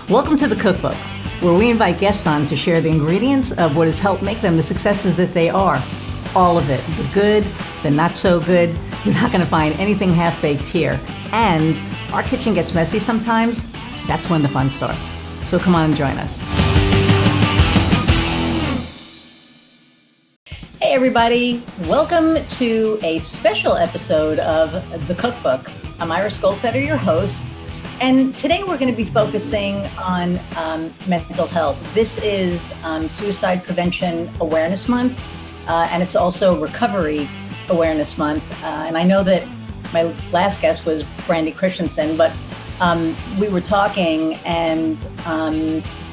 Welcome to the Cookbook, where we invite guests on to share the ingredients of what has helped make them the successes that they are. All of it, the good, the not so good. You're not going to find anything half-baked here. And our kitchen gets messy sometimes. That's when the fun starts. So come on and join us. Hey everybody, welcome to a special episode of the Cookbook. I'm Iris Goldfeder, your host. And today we're going to be focusing on mental health. This is Suicide Prevention Awareness Month, and it's also Recovery Awareness Month. And I know that my last guest was Brandy Christensen, but we were talking, and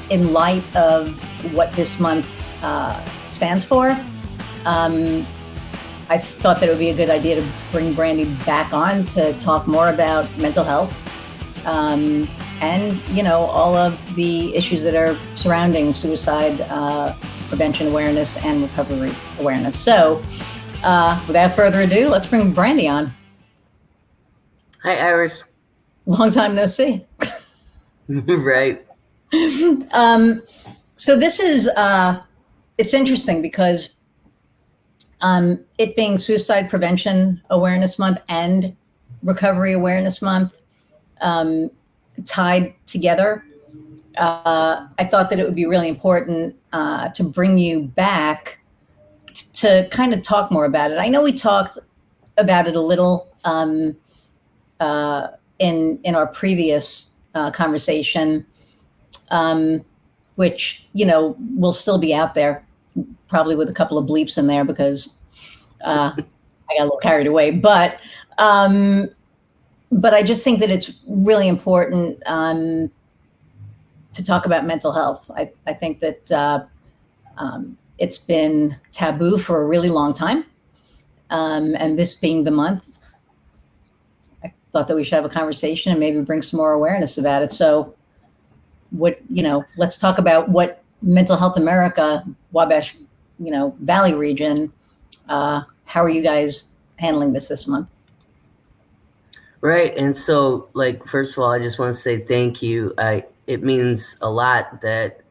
in light of what this month stands for, I thought that it would be a good idea to bring Brandy back on to talk more about mental health. And, you know, all of the issues that are surrounding suicide prevention awareness and recovery awareness. So without further ado, let's bring Brandy on. Hi, Iris. Long time no see. Right. So this is, it's interesting because it being Suicide Prevention Awareness Month and Recovery Awareness Month, tied together, I thought that it would be really important to bring you back to kind of talk more about it. I know we talked about it a little in our previous conversation, which, you know, will still be out there, probably with a couple of bleeps in there because I got a little carried away. But I just think that it's really important to talk about mental health. I think that it's been taboo for a really long time. And this being the month, I thought that we should have a conversation and maybe bring some more awareness about it. So let's talk about what Mental Health America, Wabash, Valley region, how are you guys handling this month? Right. And so, first of all, I just want to say thank you. It means a lot that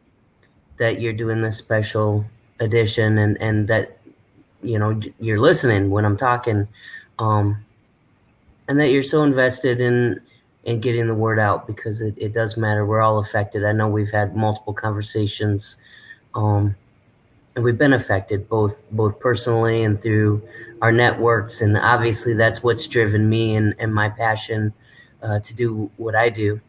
you're doing this special edition and that, you're listening when I'm talking, and that you're so invested in getting the word out, because it does matter. We're all affected. I know we've had multiple conversations, and we've been affected both personally and through our networks. And obviously that's what's driven me and my passion to do what I do.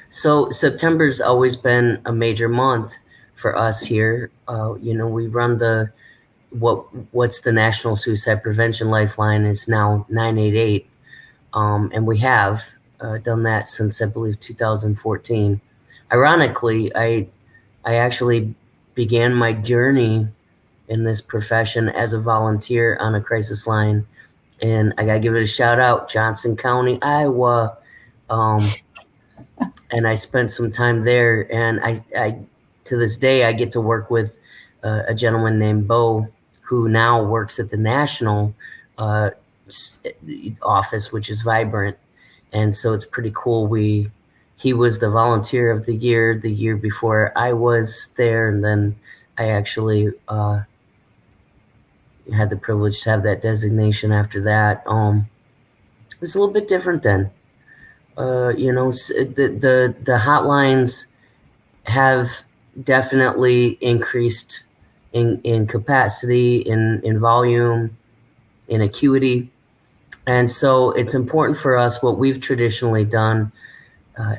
So September's always been a major month for us here. We run what's the National Suicide Prevention Lifeline is now 988. And we have done that since, I believe, 2014. Ironically, I actually began my journey in this profession as a volunteer on a crisis line. And I got to give it a shout out, Johnson County, Iowa. And I spent some time there. And I to this day, I get to work with a gentleman named Bo, who now works at the national office, which is Vibrant. And so it's pretty cool. He was the volunteer of the year before I was there. And then I actually had the privilege to have that designation after that. It was a little bit different then. The hotlines have definitely increased in capacity, in volume, in acuity. And so it's important for us. What we've traditionally done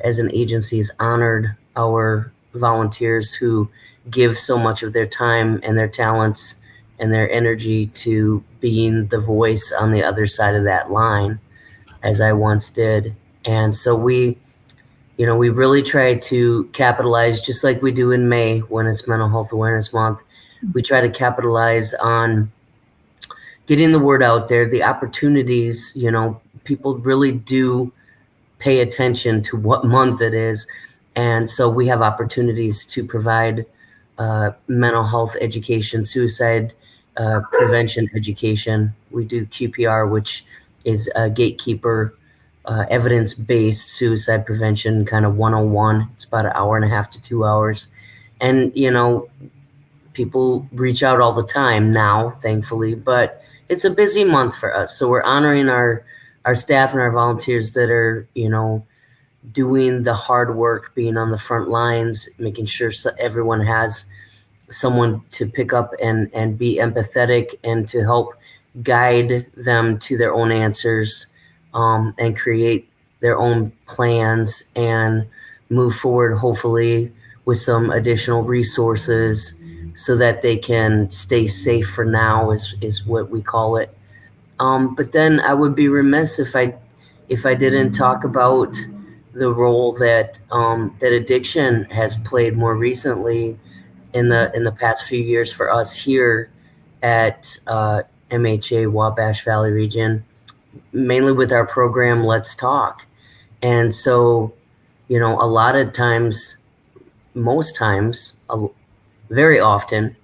as an agency is honored our volunteers who give so much of their time and their talents and their energy to being the voice on the other side of that line, as I once did. And so we really try to capitalize, just like we do in May when it's Mental Health Awareness Month. We try to capitalize on getting the word out there, the opportunities. People really do pay attention to what month it is. And so we have opportunities to provide mental health education, suicide prevention education. We do QPR, which is a gatekeeper evidence-based suicide prevention, kind of 101. It's about an hour and a half to 2 hours. And, people reach out all the time now, thankfully, but it's a busy month for us. So we're honoring our staff and our volunteers that are, doing the hard work, being on the front lines, making sure everyone has someone to pick up and be empathetic and to help guide them to their own answers, and create their own plans and move forward, hopefully, with some additional resources so that they can stay safe for now, is what we call it. But then I would be remiss if I didn't talk about the role that addiction has played more recently in the past few years for us here at MHA Wabash Valley Region, mainly with our program Let's Talk. And so, a lot of times, most times, very often,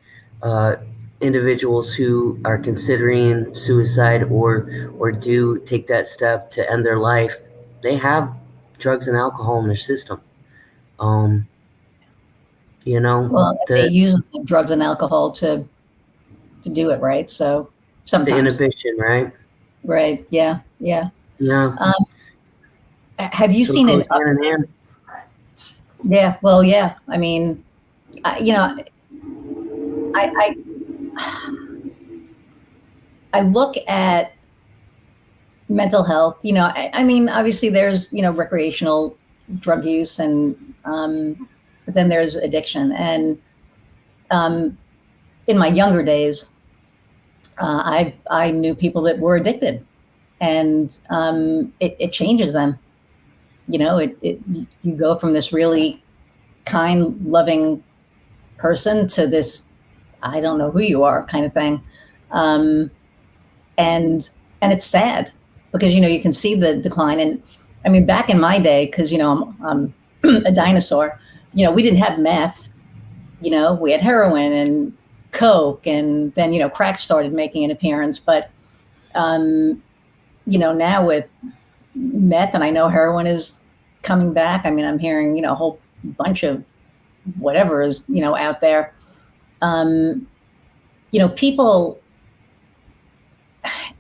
individuals who are considering suicide or do take that step to end their life, they have drugs and alcohol in their system. Well, they use drugs and alcohol to do it, right? So sometimes the inhibition, right? Right. Yeah. Yeah. Have you seen it? Yeah. Well, yeah. I mean, I look at mental health. I mean, obviously, there's recreational drug use, and but then there's addiction. And in my younger days, I knew people that were addicted, and it changes them. You go from this really kind, loving person to this, I don't know who you are kind of thing. And it's sad because, you can see the decline. And I mean, back in my day, because, I'm a dinosaur, we didn't have meth, we had heroin and coke, and then, crack started making an appearance. But, now with meth, and I know heroin is coming back. I mean, I'm hearing, a whole bunch of whatever is, out there. People,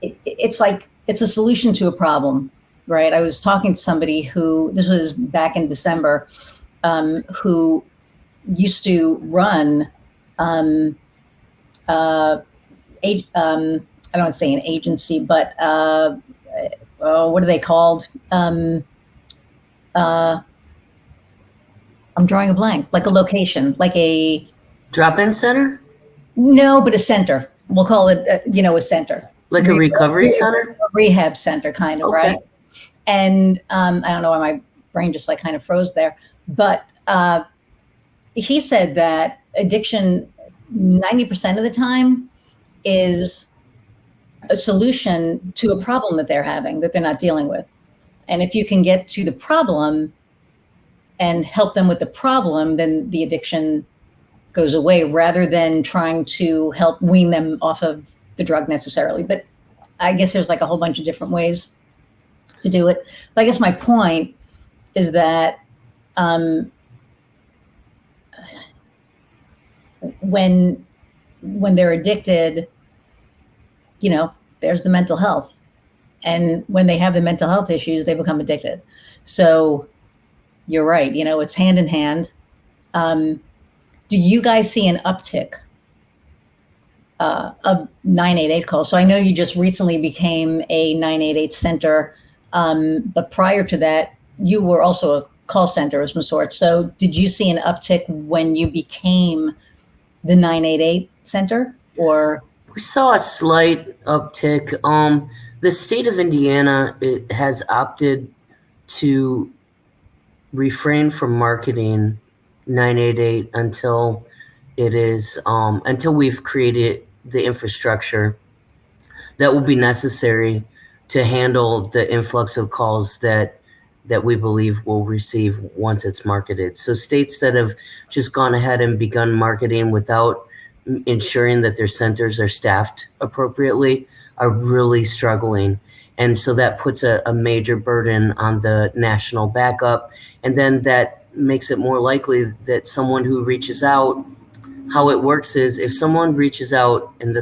it's like, it's a solution to a problem, right? I was talking to somebody who, this was back in December, who used to run, I don't want to say an agency, but what are they called? I'm drawing a blank. Like a location, like a drop-in center. No, but a center. We'll call it, a center. Like a recovery center? A rehab center, kind of, okay. Right? And I don't know why my brain just kind of froze there. But he said that addiction, 90% of the time, is a solution to a problem that they're having, that they're not dealing with. And if you can get to the problem and help them with the problem, then the addiction goes away, rather than trying to help wean them off of the drug necessarily. But I guess there's a whole bunch of different ways to do it. But I guess my point is that when they're addicted, there's the mental health. And when they have the mental health issues, they become addicted. So you're right. It's hand in hand. Do you guys see an uptick of 988 calls? So I know you just recently became a 988 center, but prior to that, you were also a call center of some sort. So did you see an uptick when you became the 988 center, or? We saw a slight uptick. The state of Indiana has opted to refrain from marketing 988 until we've created the infrastructure that will be necessary to handle the influx of calls that we believe we'll receive once it's marketed. So states that have just gone ahead and begun marketing without ensuring that their centers are staffed appropriately are really struggling. And so that puts a major burden on the national backup. And then that makes it more likely that someone who reaches out, how it works is if someone reaches out in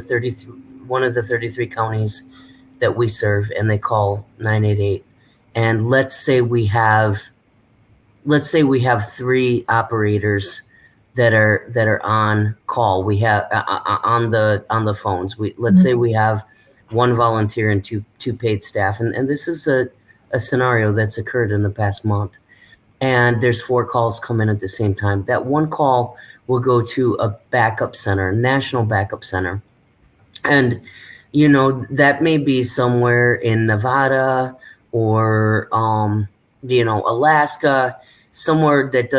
one of the 33 counties that we serve and they call 988, and let's say we have 3 operators that are on call. We have on the phones. Let's say we have 1 volunteer and two paid staff, and this is a scenario that's occurred in the past month. And there's 4 calls come in at the same time. That 1 call will go to a backup center, national backup center, and that may be somewhere in Nevada or Alaska, somewhere that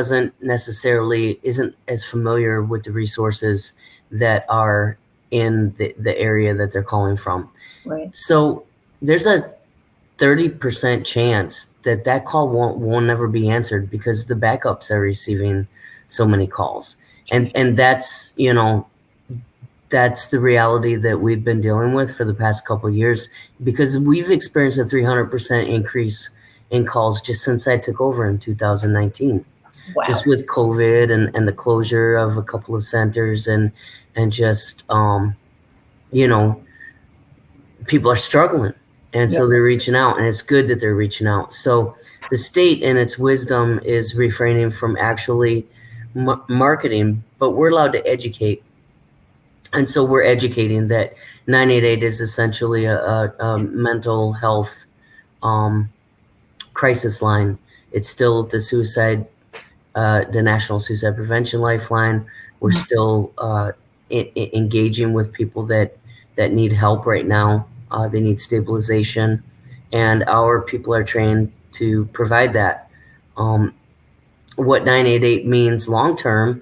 isn't as familiar with the resources that are in the area that they're calling from. Right. So there's a 30% chance that call won't never be answered because the backups are receiving so many calls. And that's the reality that we've been dealing with for the past couple of years, because we've experienced a 300% increase in calls just since I took over in 2019. Wow. Just with COVID and the closure of a couple of centers and just, people are struggling. And so they're reaching out, and it's good that they're reaching out. So the state in its wisdom is refraining from actually marketing, but we're allowed to educate. And so we're educating that 988 is essentially a mental health crisis line. It's still the National Suicide Prevention Lifeline. We're still engaging with people that need help right now. They need stabilization, and our people are trained to provide that. What 988 means long term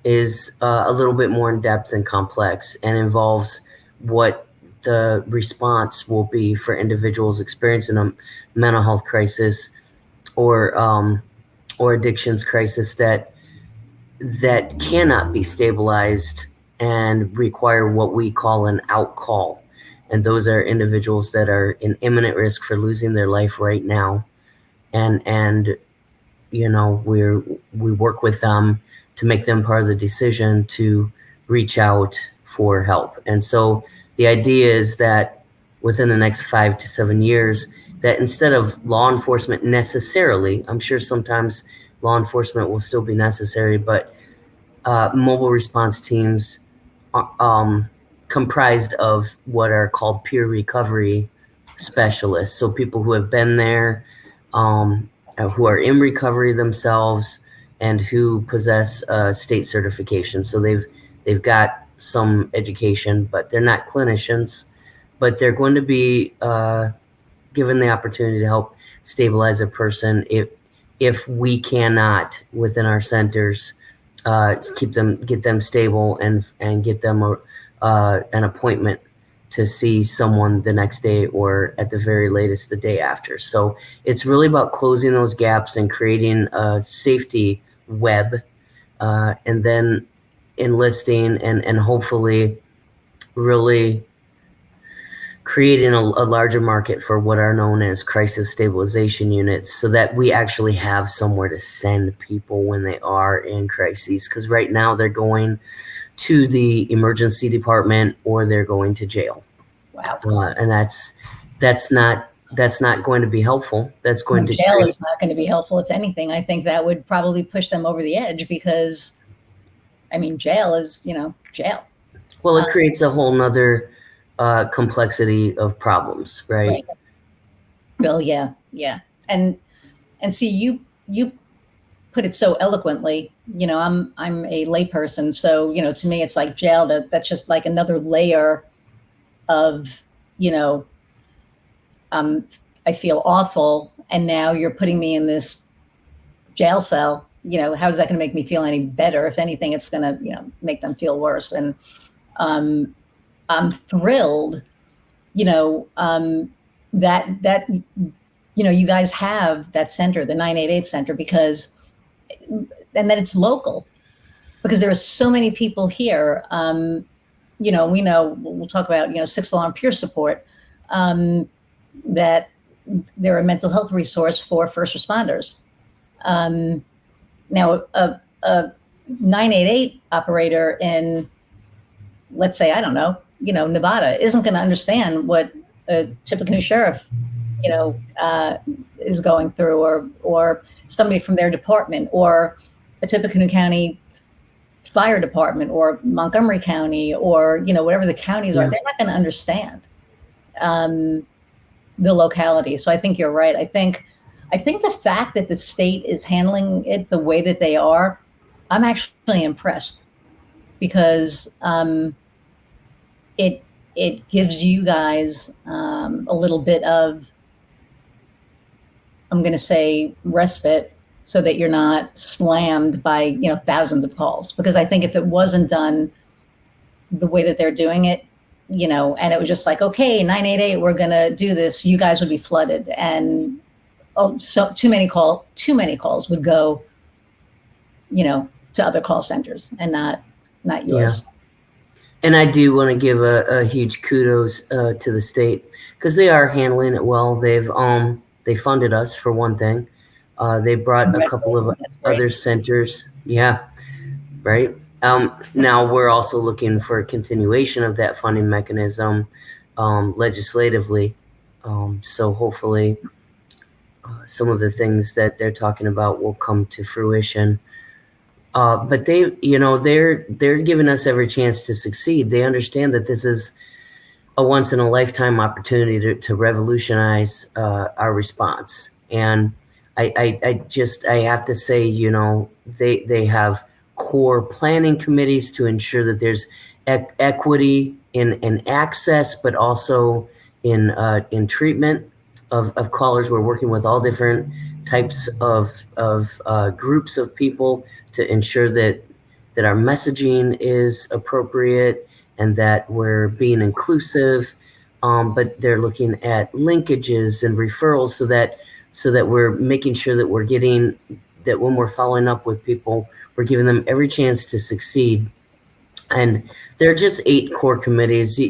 is a little bit more in depth and complex, and involves what the response will be for individuals experiencing a mental health crisis or addictions crisis that cannot be stabilized and require what we call an out call. And those are individuals that are in imminent risk for losing their life right now. And we work with them to make them part of the decision to reach out for help. And so the idea is that within the next 5 to 7 years, that instead of law enforcement necessarily, I'm sure sometimes law enforcement will still be necessary, but mobile response teams comprised of what are called peer recovery specialists. So people who have been there, who are in recovery themselves, and who possess state certification. So they've got some education, but they're not clinicians, but they're going to be given the opportunity to help stabilize a person if we cannot within our centers get them stable and get them an appointment to see someone the next day, or at the very latest the day after. So it's really about closing those gaps and creating a safety web, and then enlisting and hopefully really creating a larger market for what are known as crisis stabilization units, so that we actually have somewhere to send people when they are in crises. Because right now they're going to the emergency department or they're going to jail. Wow. And that's not going to be helpful. That's going to jail is not going to be helpful. If anything, I think that would probably push them over the edge, because jail is, jail. Well, it creates a whole nother complexity of problems, right? Well, yeah. And see, you put it so eloquently. I'm a layperson, so to me it's like jail. That's just like another layer of I feel awful, and now you're putting me in this jail cell. How is that going to make me feel any better? If anything, it's going to make them feel worse. And I'm thrilled that you guys have that center, the 988 center, and that it's local, because there are so many people here. We know we'll talk about 6 alarm peer support. that they're a mental health resource for first responders. Um, Now, a 988 operator in, let's say, I don't know, Nevada isn't going to understand what a Tippecanoe sheriff, is going through, or somebody from their department, or a Tippecanoe County fire department, or Montgomery County, or whatever the counties are. Yeah. They're not going to understand um, the locality. So I think you're right. I think the fact that the state is handling it the way that they are, I'm actually impressed, because it gives you guys a little bit of, I'm going to say, respite, so that you're not slammed by thousands of calls. Because I think if it wasn't done the way that they're doing it, and it was just like, okay, 988, we're going to do this, you guys would be flooded, and so too many calls would go, to other call centers, and not yours. Yeah. And I do want to give a huge kudos to the state, because they are handling it well. They funded us, for one thing. They brought a couple of other centers. Yeah, right. Now we're also looking for a continuation of that funding mechanism legislatively. So hopefully some of the things that they're talking about will come to fruition. But they're giving us every chance to succeed. They understand that this is a once in a lifetime opportunity to revolutionize our response. And I have to say, they have core planning committees to ensure that there's equity in access, but also in treatment of callers. We're working with all different types of groups of people to ensure that our messaging is appropriate and that we're being inclusive. But they're looking at linkages and referrals, so that we're making sure that we're getting that when we're following up with people, we're giving them every chance to succeed. And there are just 8 core committees.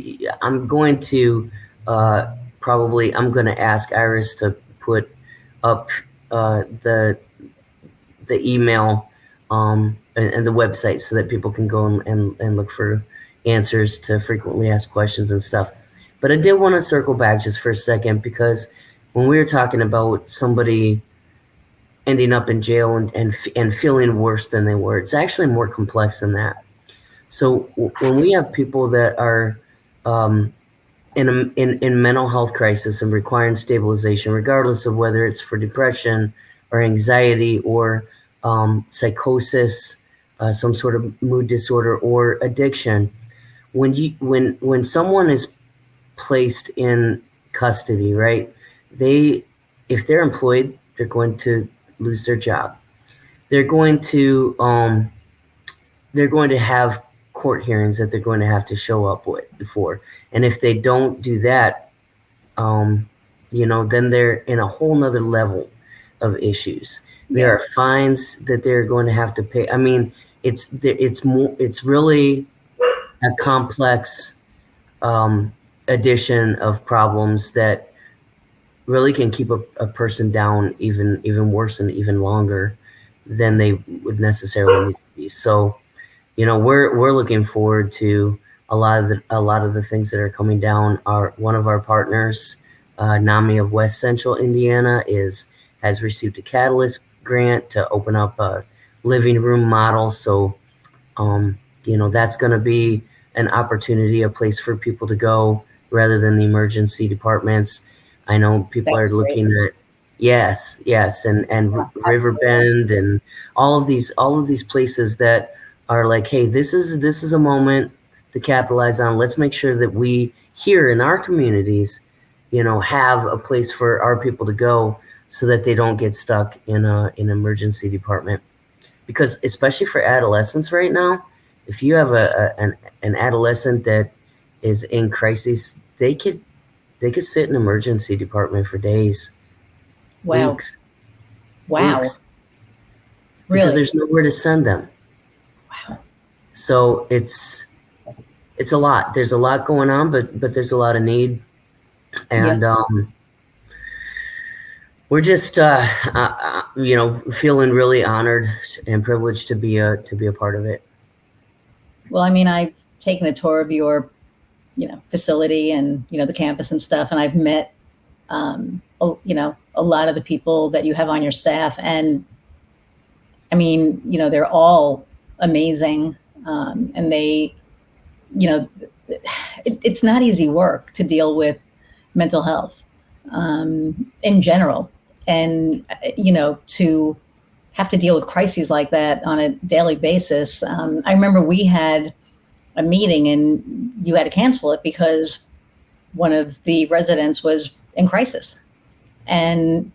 I'm going to ask Iris to put up the email and the website, so that people can go and look for answers to frequently asked questions and stuff. But I did want to circle back just for a second, because when we were talking about somebody ending up in jail and feeling worse than they were, it's actually more complex than that. So when we have people that are in mental health crisis and requiring stabilization, regardless of whether it's for depression or anxiety or psychosis, some sort of mood disorder or addiction, when someone is placed in custody, right? If they're employed, they're going to lose their job. They're going to have court hearings that they're going to have to show up for. And if they don't do that, then they're in a whole nother level of issues. There are fines that they're going to have to pay. I mean, it's really a complex addition of problems that really can keep a person down even worse and even longer than they would necessarily need to be. So, we're looking forward to a lot of the things that are coming down. One of our partners, NAMI of West Central Indiana, has received a Catalyst grant to open up a living room model. So, that's going to be an opportunity, a place for people to go rather than the emergency departments. I know people are looking at yes, and Riverbend and all of these places that are like, hey, this is a moment to capitalize on. Let's make sure that we here in our communities, have a place for our people to go, so that they don't get stuck in an emergency department. Because especially for adolescents right now, if you have an adolescent that is in crisis, they could sit in an emergency department for days, weeks. Weeks, Really? because there's nowhere to send them. Wow. So it's a lot. There's a lot going on, but there's a lot of need, and We're just, feeling really honored and privileged to be a part of it. Well, I mean, I've taken a tour of your, facility and, the campus and stuff, and I've met, a lot of the people that you have on your staff. And I mean, they're all amazing. And they, it's not easy work to deal with mental health in general. And, to have to deal with crises like that on a daily basis. I remember we had a meeting and you had to cancel it because one of the residents was in crisis. And,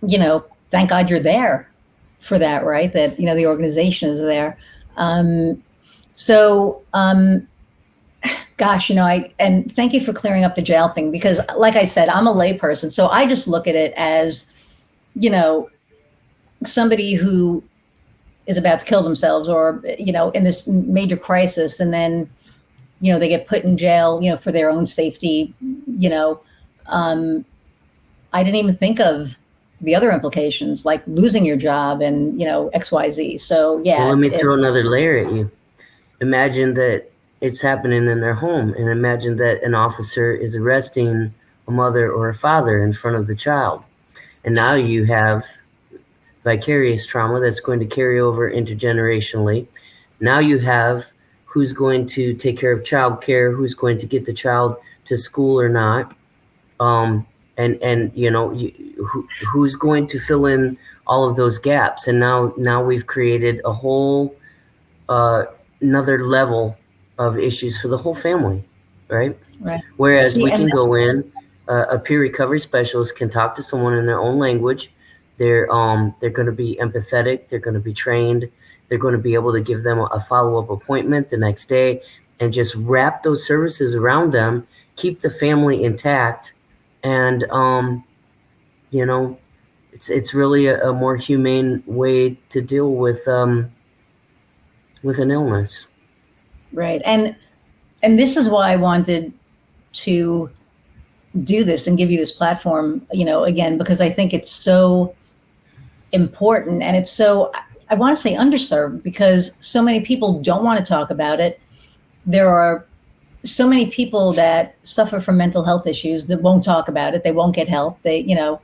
thank God you're there for that, right? That, the organization is there. So, gosh, and thank you for clearing up the jail thing, because like I said, I'm a layperson. So I just look at it as, somebody who is about to kill themselves or, in this major crisis. And then, they get put in jail, for their own safety. I didn't even think of the other implications, like losing your job and, XYZ. So yeah. Well, let me throw another layer at you. Imagine that it's happening in their home, and imagine that an officer is arresting a mother or a father in front of the child. And now you have vicarious trauma that's going to carry over intergenerationally. Now you have who's going to take care of child care, who's going to get the child to school or not. Who's going to fill in all of those gaps. And now we've created a whole another level of issues for the whole family, right? Right. Whereas we can go in, a peer recovery specialist can talk to someone in their own language. They're going to be empathetic. They're going to be trained. They're going to be able to give them a follow-up appointment the next day and just wrap those services around them, keep the family intact. And, it's really a more humane way to deal with an illness. Right. And this is why I wanted to do this and give you this platform, again, because I think it's so important, and it's so, I want to say underserved, because so many people don't want to talk about it. There are so many people that suffer from mental health issues that won't talk about it. They won't get help. They, to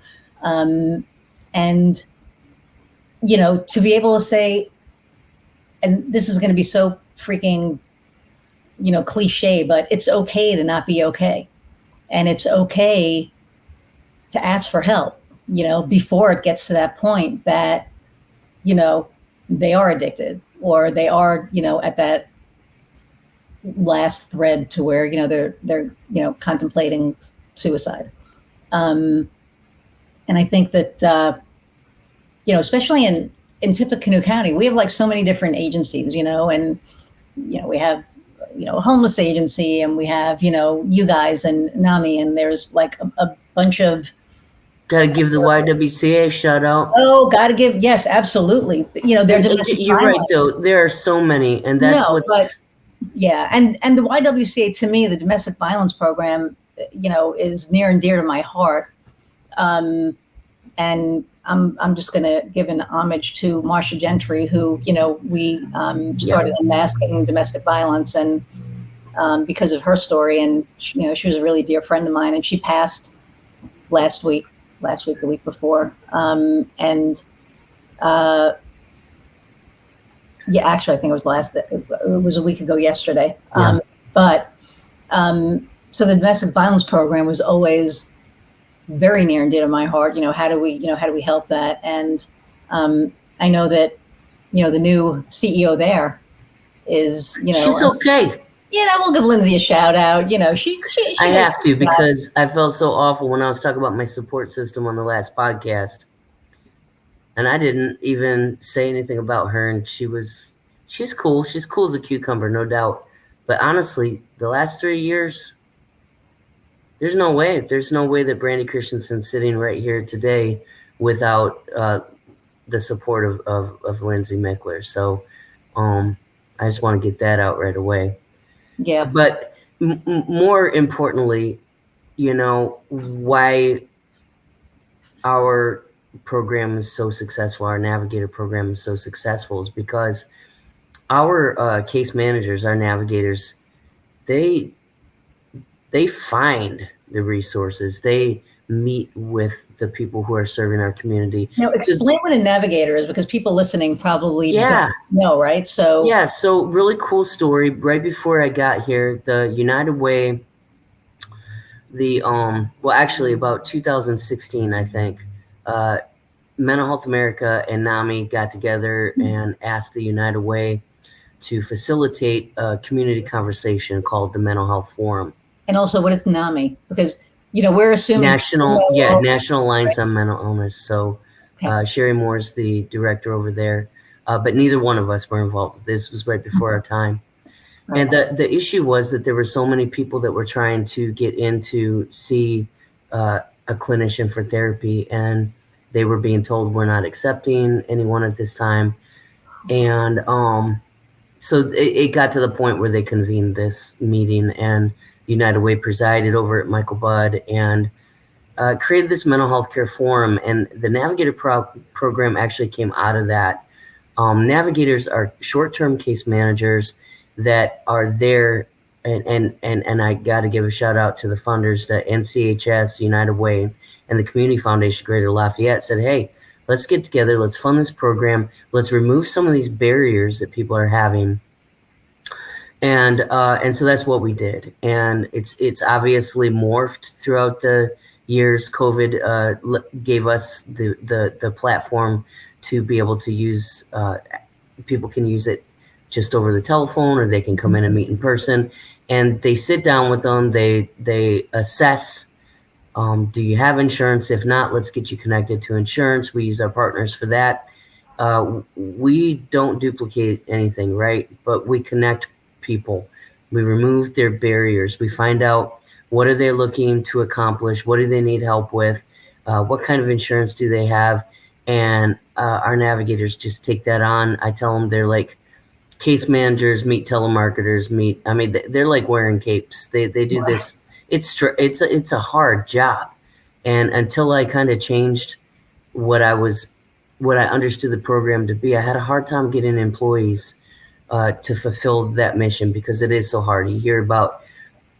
be able to say, and this is going to be so freaking, cliche, but it's okay to not be okay. And it's okay to ask for help, before it gets to that point that, they are addicted, or they are, at that last thread to where, they're contemplating suicide. And I think that, especially in Tippecanoe County, we have like so many different agencies, and, we have, a homeless agency, and we have, you guys and NAMI, and there's like a bunch of. Gotta give the YWCA a shout out. Oh, gotta give, yes, absolutely. You're right though. There are so many, and that's yeah, and the YWCA, to me, the domestic violence program, is near and dear to my heart. And I'm just going to give an homage to Marcia Gentry, who, we started unmasking domestic violence, and because of her story. And, she was a really dear friend of mine, and she passed last week, the week before. Yeah, actually, I think it was a week ago yesterday. Yeah. So the domestic violence program was always very near and dear to my heart. How do we help that? And I know that, the new CEO there is, she's okay. We'll give Lindsay a shout out. She I have to, because I felt so awful when I was talking about my support system on the last podcast. And I didn't even say anything about her, and she's cool. She's cool as a cucumber, no doubt. But honestly, the last 3 years, there's no way that Brandy Christensen's sitting right here today without the support of Lindsay Meckler. So I just want to get that out right away. Yeah. But more importantly, why our program is so successful, our navigator program is so successful, is because our case managers, our navigators, they find the resources. They meet with the people who are serving our community. Now, explain what a navigator is, because people listening probably Yeah. don't know, right? So Yeah, so really cool story. Right before I got here, the United Way, well, actually about 2016, I think, Mental Health America and NAMI got together and asked the United Way to facilitate a community conversation called the Mental Health Forum. And also, what is NAMI? Because, we're assuming National Alliance on Mental Illness. So Sherry Moore's the director over there, but neither one of us were involved. This was right before our time. Right. And the issue was that there were so many people that were trying to get in to see a clinician for therapy, and they were being told, we're not accepting anyone at this time. And so it got to the point where they convened this meeting, and the United Way presided over it, Michael Budd, and created this mental health care forum. And the Navigator program actually came out of that. Navigators are short-term case managers that are there, and I got to give a shout out to the funders, the NCHS, United Way, and the Community Foundation Greater Lafayette said, hey, let's get together, let's fund this program, let's remove some of these barriers that people are having. And so that's what we did. And it's obviously morphed throughout the years. COVID gave us the platform to be able to use, people can use it just over the telephone, or they can come in and meet in person, and they sit down with them. They assess, do you have insurance? If not, let's get you connected to insurance. We use our partners for that. We don't duplicate anything, right? But we connect people. We remove their barriers. We find out, what are they looking to accomplish? What do they need help with? What kind of insurance do they have? And our navigators just take that on. I tell them they're like case managers meet telemarketers meet. I mean, they're like wearing capes. They do this. It's a hard job. And until I kind of changed what I understood the program to be, I had a hard time getting employees to fulfill that mission, because it is so hard. You hear about,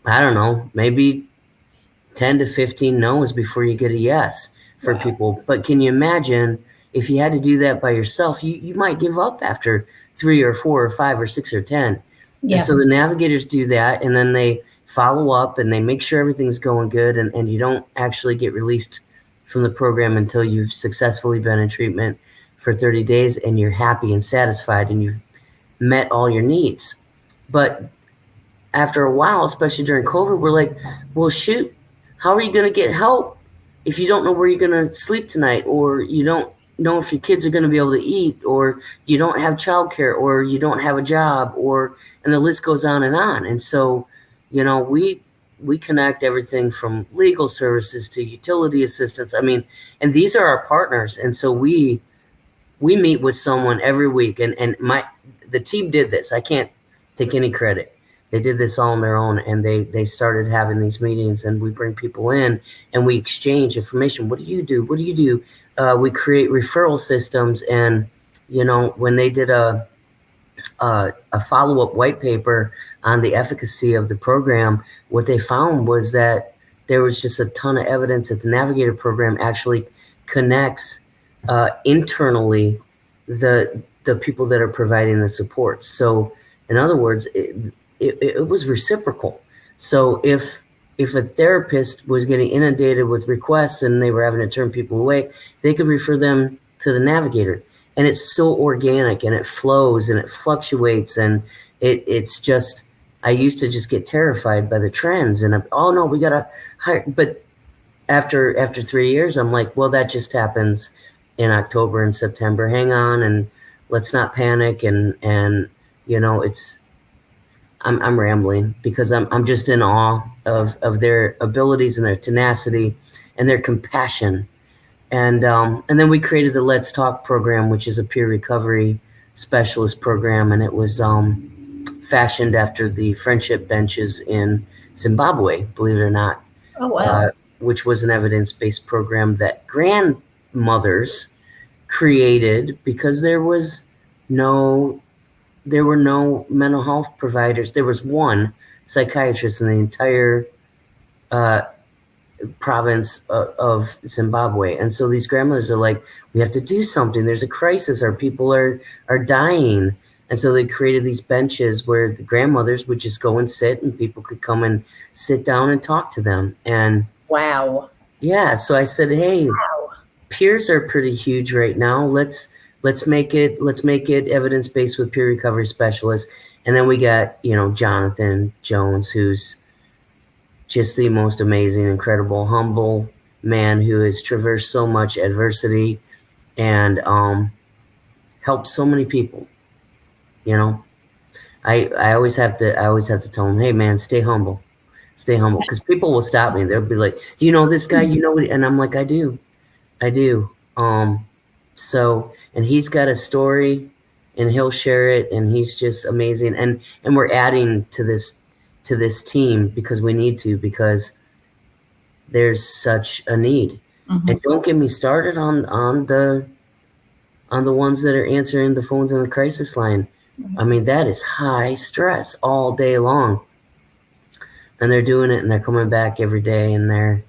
I don't know, maybe 10 to 15 no's before you get a yes for people. But can you imagine if you had to do that by yourself? You might give up after 3 or 4 or 5 or 6 or 10. Yeah. And so the navigators do that, and then they follow up and they make sure everything's going good, and you don't actually get released from the program until you've successfully been in treatment for 30 days and you're happy and satisfied and you've met all your needs. But after a while, especially during COVID, we're like, well, shoot, how are you going to get help if you don't know where you're going to sleep tonight, or you don't know if your kids are going to be able to eat, or you don't have childcare, or you don't have a job, and the list goes on and on. And so, we connect everything from legal services to utility assistance. I mean, and these are our partners. And so we meet with someone every week, and the team did this. I can't take any credit. They did this all on their own, and they started having these meetings, and we bring people in and we exchange information. What do you do? What do you do? We create referral systems. And, when they did a follow-up white paper on the efficacy of the program, what they found was that there was just a ton of evidence that the Navigator program actually connects internally the people that are providing the support. So in other words, it was reciprocal. So if a therapist was getting inundated with requests and they were having to turn people away, they could refer them to the Navigator. And it's so organic, and it flows, and it fluctuates, and it's just, I used to just get terrified by the trends, and oh no, we gotta hire. But after 3 years, I'm like, well, that just happens in October and September. Hang on, and let's not panic. And I'm rambling because I'm just in awe of their abilities and their tenacity and their compassion. And then we created the Let's Talk program, which is a peer recovery specialist program, and it was fashioned after the friendship benches in Zimbabwe, believe it or not. Oh, wow. Which was an evidence-based program that Gran mothers created because there were no mental health providers. There was one psychiatrist in the entire province of Zimbabwe. And so these grandmothers are like, we have to do something. There's a crisis. Our people are dying. And so they created these benches where the grandmothers would just go and sit, and people could come and sit down and talk to them. And wow. Yeah, so I said, hey, Wow. peers are pretty huge right now. Let's make it evidence-based with peer recovery specialists. And then we got, Jonathan Jones, who's just the most amazing, incredible, humble man who has traversed so much adversity and helped so many people. I always have to tell him, hey man, stay humble, because people will stop me. They'll be like, this guy, and I'm like, I do. So, and he's got a story, and he'll share it, and he's just amazing. And we're adding to this team because we need to, because there's such a need. Mm-hmm. And don't get me started on the ones that are answering the phones on the crisis line. Mm-hmm. I mean, that is high stress all day long. And they're doing it, and they're coming back every day, and they're,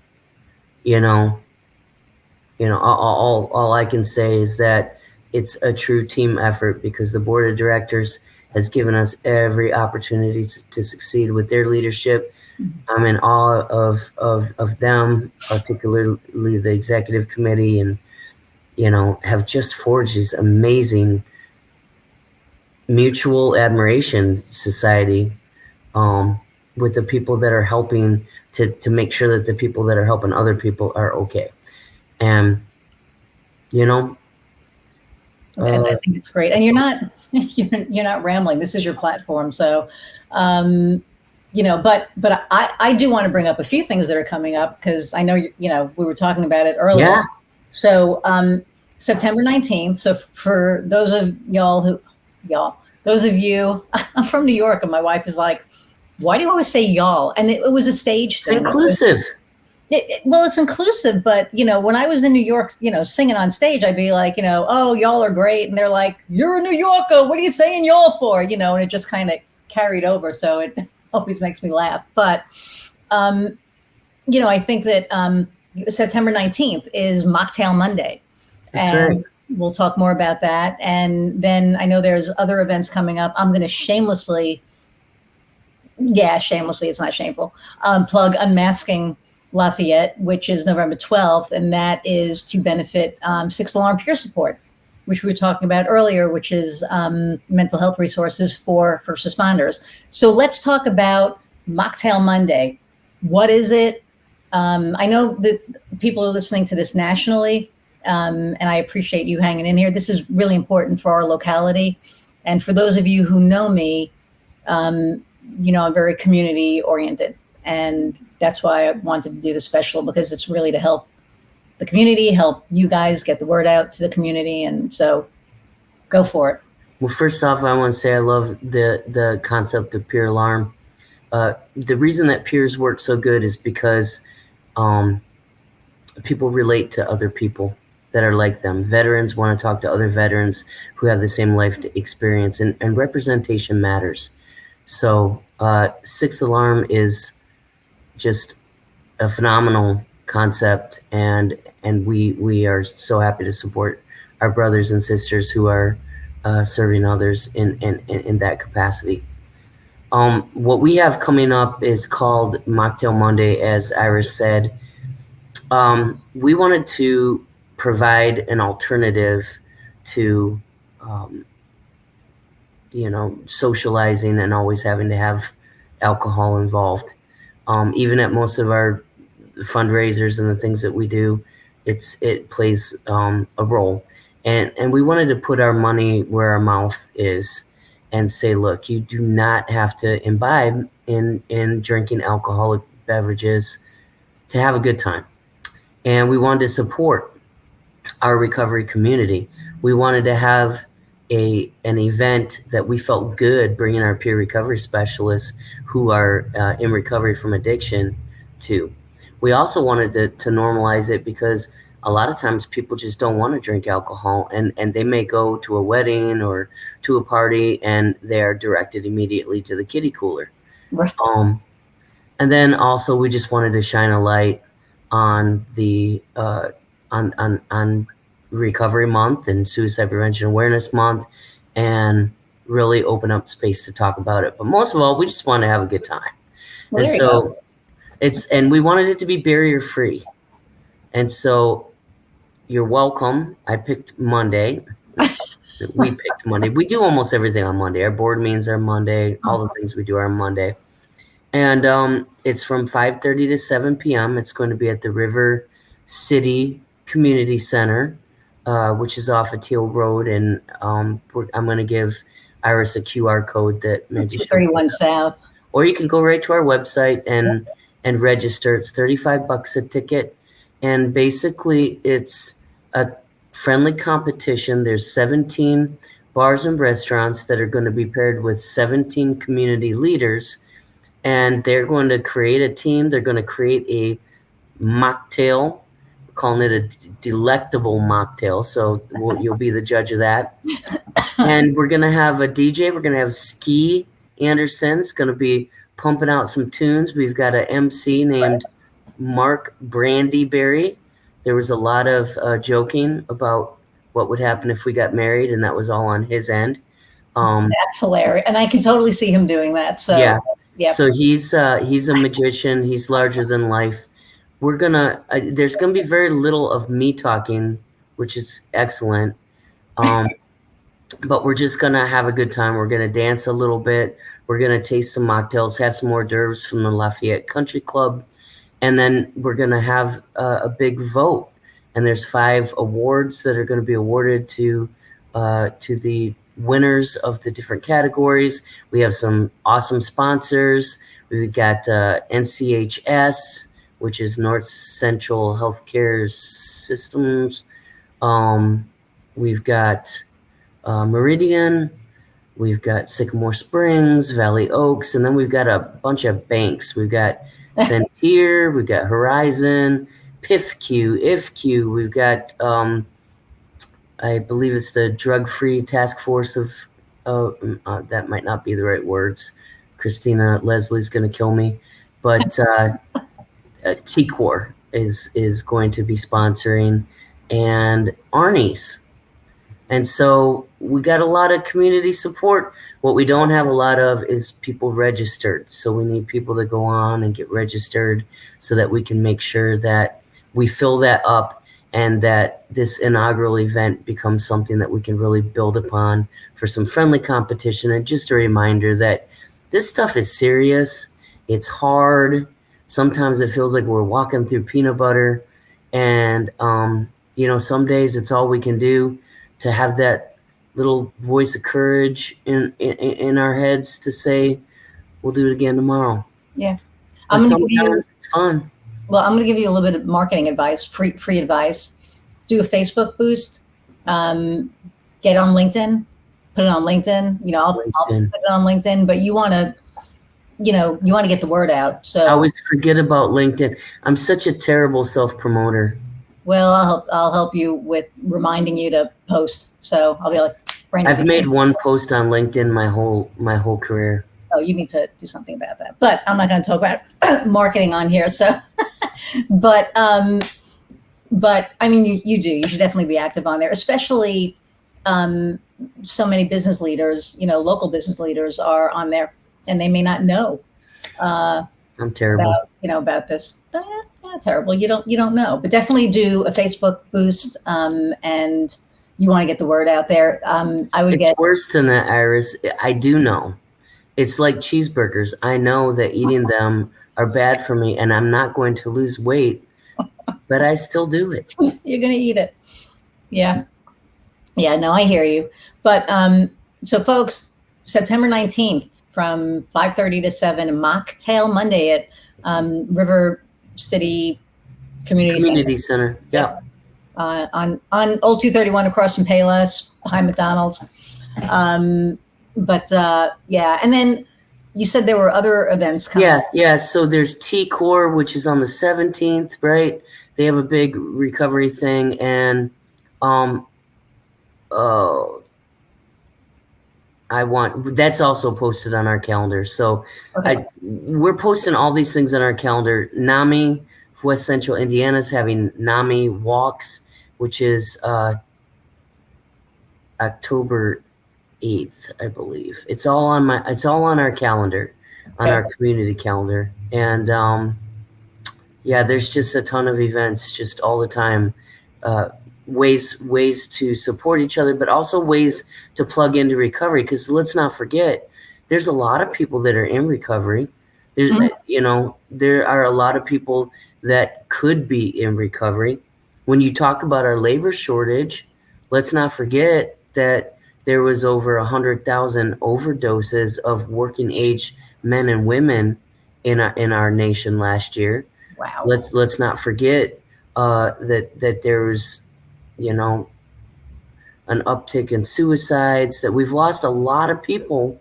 all I can say is that it's a true team effort, because the board of directors has given us every opportunity to succeed with their leadership. I'm in awe of them, particularly the executive committee, and, have just forged this amazing mutual admiration society with the people that are helping to make sure that the people that are helping other people are okay. And, and I think it's great. And you're not rambling. This is your platform. So, but I do want to bring up a few things that are coming up, because I know, we were talking about it earlier. Yeah. So, September 19th. So for those of those of you, I'm from New York, and my wife is like, why do you always say y'all? And it was a stage thing. It's inclusive. It's inclusive, but when I was in New York, singing on stage, I'd be like, oh, y'all are great, and they're like, you're a New Yorker, what are you saying y'all for? And it just kind of carried over, so it always makes me laugh. But I think that September 19th is Mocktail Monday. That's and right. We'll talk more about that. And then I know there's other events coming up. I'm going to shamelessly, it's not shameful, plug Unmasking Lafayette, which is November 12th, and that is to benefit Sixth Alarm Peer Support, which we were talking about earlier, which is mental health resources for first responders. So let's talk about Mocktail Monday. What is it? I know that people are listening to this nationally, and I appreciate you hanging in here. This is really important for our locality. And for those of you who know me, I'm very community oriented. And that's why I wanted to do the special, because it's really to help the community, help you guys get the word out to the community. And so go for it. Well, first off, I want to say I love the concept of peer alarm. The reason that peers work so good is because people relate to other people that are like them. Veterans want to talk to other veterans who have the same life experience, and representation matters. So Sixth Alarm is just a phenomenal concept, and we are so happy to support our brothers and sisters who are serving others in that capacity. What we have coming up is called Mocktail Monday, as Iris said. We wanted to provide an alternative to socializing and always having to have alcohol involved. Even at most of our fundraisers and the things that we do, it plays a role. And we wanted to put our money where our mouth is and say, look, you do not have to imbibe in drinking alcoholic beverages to have a good time. And we wanted to support our recovery community. We wanted to have an event that we felt good bringing our peer recovery specialists who are in recovery from addiction to. We also wanted to normalize it, because a lot of times people just don't want to drink alcohol, and they may go to a wedding or to a party and they're directed immediately to the kiddie cooler. Right. And then also we just wanted to shine a light on the on Recovery Month and Suicide Prevention Awareness Month, and really open up space to talk about it. But most of all, we just want to have a good time. Well, and so and we wanted it to be barrier free. And so you're welcome. I picked Monday. We picked Monday. We do almost everything on Monday. Our board meetings are Monday. All the things we do are on Monday. And it's from 5:30 to 7 p.m. It's going to be at the River City Community Center, which is off of Teal Road. And I'm going to give Iris a QR code that maybe 231 South. Or you can go right to our website and register. It's $35 a ticket. And basically, it's a friendly competition. There's 17 bars and restaurants that are going to be paired with 17 community leaders. And they're going to create a team. They're going to create a mocktail. We're calling it a delectable mocktail. So you'll be the judge of that. And we're going to have a DJ. We're going to have Ski Anderson's going to be pumping out some tunes. We've got an MC named Mark Brandyberry. There was a lot of joking about what would happen if we got married, and that was all on his end. That's hilarious, and I can totally see him doing that. So yeah. So he's a magician. He's larger than life. We're gonna there's gonna be very little of me talking, which is excellent. But we're just gonna have a good time. We're gonna dance a little bit. We're gonna taste some mocktails, have some hors d'oeuvres from the Lafayette Country Club, and then we're gonna have a big vote. And there's 5 awards that are going to be awarded to the winners of the different categories. We have some awesome sponsors. We've got NCHS, which is North Central Healthcare Systems. We've got Meridian. We've got Sycamore Springs, Valley Oaks, and then we've got a bunch of banks. We've got Centir, we've got Horizon, PIFQ, IFQ. We've got, I believe it's the Drug-Free Task Force of, that might not be the right words. Christina Leslie's going to kill me. But TCOR is going to be sponsoring, and Arnie's. And so we got a lot of community support. What we don't have a lot of is people registered. So we need people to go on and get registered so that we can make sure that we fill that up and that this inaugural event becomes something that we can really build upon for some friendly competition. And just a reminder that this stuff is serious. It's hard. Sometimes it feels like we're walking through peanut butter. And, some days it's all we can do to have that little voice of courage in our heads to say, we'll do it again tomorrow. Yeah. Sometimes it's fun. Well, I'm going to give you a little bit of marketing advice, free advice. Do a Facebook boost. Get on LinkedIn. Put it on LinkedIn. I'll put it on LinkedIn. But you want to get the word out. So I always forget about LinkedIn. I'm such a terrible self-promoter. Well, I'll help you with reminding you to post. So I'll be like, Brandon, I've made one post on LinkedIn my whole career. Oh, you need to do something about that. But I'm not going to talk about marketing on here. So, but I mean, you do. You should definitely be active on there, especially so many business leaders. Local business leaders are on there, and they may not know. I'm terrible. About this. Terrible. You don't know, but definitely do a Facebook boost, and you want to get the word out there. It's worse than that, Iris. I do know. It's like cheeseburgers. I know that eating them are bad for me, and I'm not going to lose weight, but I still do it. You're going to eat it. Yeah. Yeah, no, I hear you. But so folks, September 19th from 5:30 to 7, Mocktail Monday at River City Community Center. Yeah. On Old 231 across from Payless, behind McDonald's. And then you said there were other events coming. Yeah. So there's TCOR, which is on the 17th, right? they have a big recovery thing, and oh, that's also posted on our calendar. So Okay. we're posting all these things on our calendar. NAMI for West Central Indiana is having NAMI walks, which is October 8th, I believe. It's all on our calendar, on our community calendar. And yeah, there's just a ton of events just all the time. Ways to support each other, but also ways to plug into recovery. Because let's not forget, there's a lot of people that are in recovery. There's, there are a lot of people that could be in recovery. When you talk about our labor shortage, let's not forget that there was over 100,000 overdoses of working age men and women in our nation last year. Wow. Let's not forget that there's an uptick in suicides, that we've lost a lot of people.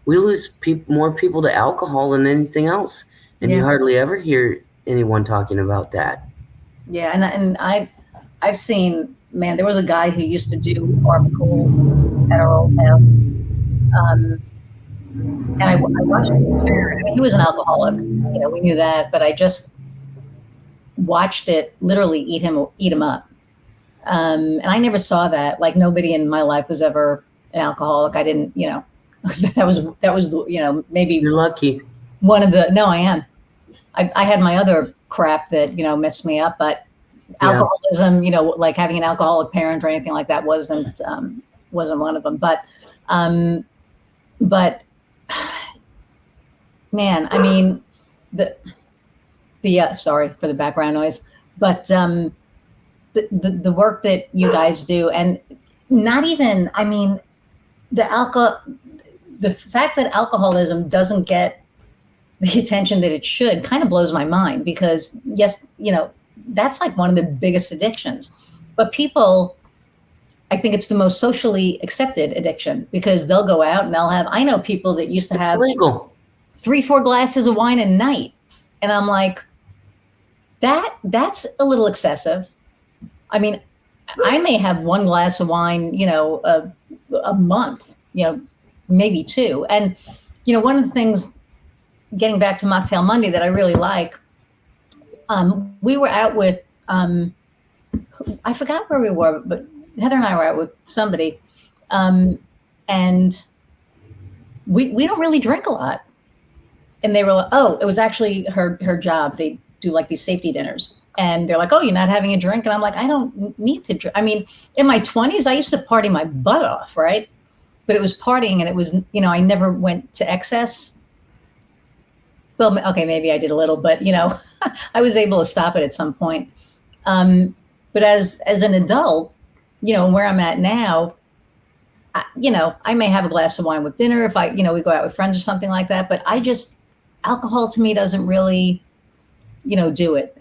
We lose more people to alcohol than anything else, and you hardly ever hear anyone talking about that. Yeah, and I've seen, man, there was a guy who used to do articles at our old house, and I watched him. I mean, he was an alcoholic, we knew that, but I just watched it literally eat him up. And I never saw that. Like, nobody in my life was ever an alcoholic. I didn't, that was maybe you're lucky. No, I am. I had my other crap that messed me up, but alcoholism, like having an alcoholic parent or anything like that wasn't one of them. But man, I mean, the sorry for the background noise, but the work that you guys do, and not even, I mean, the fact that alcoholism doesn't get the attention that it should kind of blows my mind, because yes, that's like one of the biggest addictions, but people, I think it's the most socially accepted addiction, because they'll go out and I know people that used to have legal 3-4 glasses of wine a night. And I'm like, that's a little excessive. I mean, I may have 1 glass of wine, a month, maybe 2. And, one of the things, getting back to Mocktail Monday, that I really like, we were out with, I forgot where we were, but Heather and I were out with somebody, and we don't really drink a lot. And they were like, oh, it was actually her job. They do like these safety dinners. And they're like, oh, you're not having a drink? And I'm like, I don't need to drink. I mean, in my 20s, I used to party my butt off, right? But it was partying, and it was, I never went to excess. Well, okay, maybe I did a little, but, I was able to stop it at some point. But as an adult, where I'm at now, I may have a glass of wine with dinner if we go out with friends or something like that. But alcohol to me doesn't really, do it.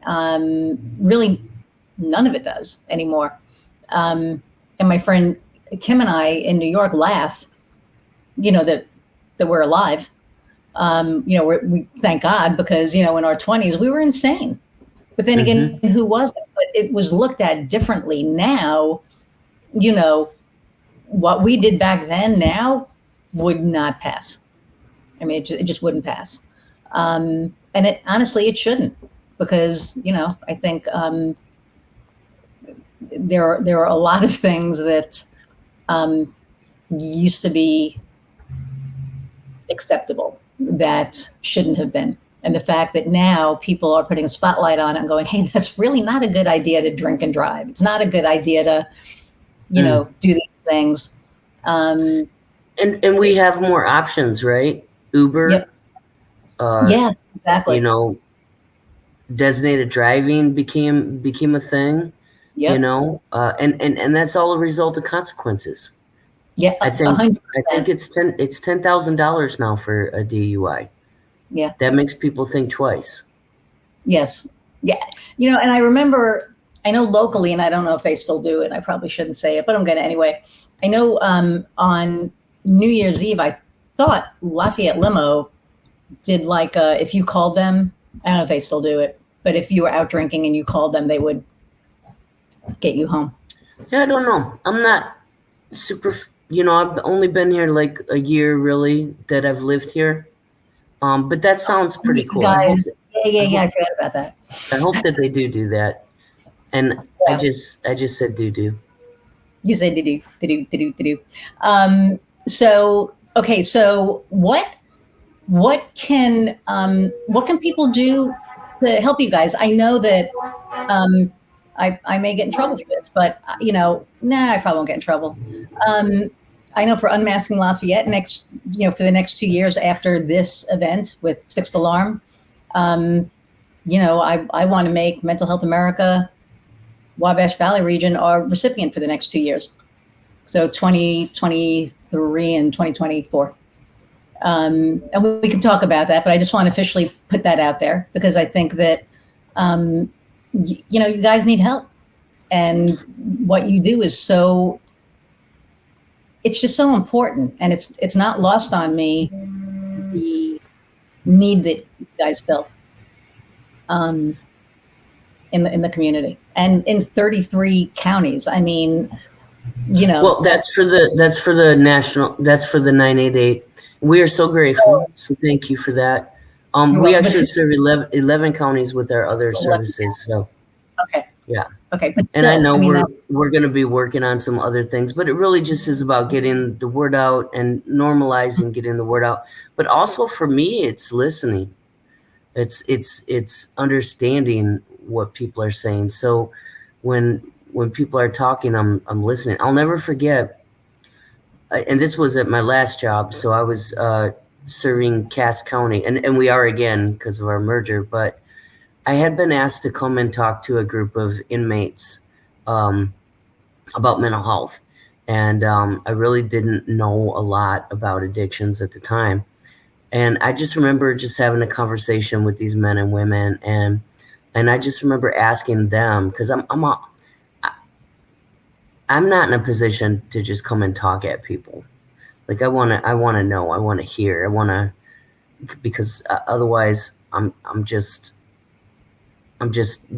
Really, none of it does anymore. And my friend Kim and I in New York laugh, that we're alive. We thank God, because, in our 20s, we were insane. But then again, who wasn't? But it was looked at differently. Now, what we did back then now would not pass. I mean, it just wouldn't pass. And honestly, it shouldn't, because, I think there are a lot of things that used to be acceptable that shouldn't have been. And the fact that now people are putting a spotlight on it and going, hey, that's really not a good idea to drink and drive. It's not a good idea to, do these things. And we have more options, right? Uber. Yep. Yeah, exactly. Designated driving became a thing. Yep. And that's all a result of consequences. Yeah, I think 100%. I think it's $10,000 now for a DUI. Yeah, that makes people think twice. Yes, yeah, and I remember, I know locally, and I don't know if they still do it. I probably shouldn't say it, but I'm going to anyway. I know on New Year's Eve, I thought Lafayette Limo did like if you called them, I don't know if they still do it, But if you were out drinking and you called them, they would get you home. Yeah, I don't know. I'm not super, I've only been here like a year really that I've lived here. But that sounds pretty cool. Guys, yeah, I I forgot about that. hope that they do that. And Yeah. I just said do. You say do. So okay, so what can people do to help you guys? I know that um, I may get in trouble for this, but I probably won't get in trouble. Um, I know for Unmasking Lafayette for the next 2 years after this event with Sixth Alarm, I want to make Mental Health America, Wabash Valley region our recipient for the next 2 years. So 2023 and 2024. And we can talk about that, but I just want to officially put that out there because I think that, you guys need help. And what you do is it's just so important. And it's not lost on me, the need that you guys fill in the community and in 33 counties. I mean, Well, that's for the 988. We are so grateful. So thank you for that. We actually serve 11 counties with our other services. So okay. Yeah. Okay. But and I know we're going to be working on some other things, but it really just is about getting the word out and normalizing getting the word out. But also for me, it's listening. It's understanding what people are saying. So when people are talking, I'm listening. I'll never forget. And this was at my last job. So I was serving Cass County, and we are again because of our merger. But I had been asked to come and talk to a group of inmates about mental health. And I really didn't know a lot about addictions at the time. And I just remember just having a conversation with these men and women. And I just remember asking them, because I'm not in a position to just come and talk at people. Like I want to know, I want to hear, because otherwise I'm just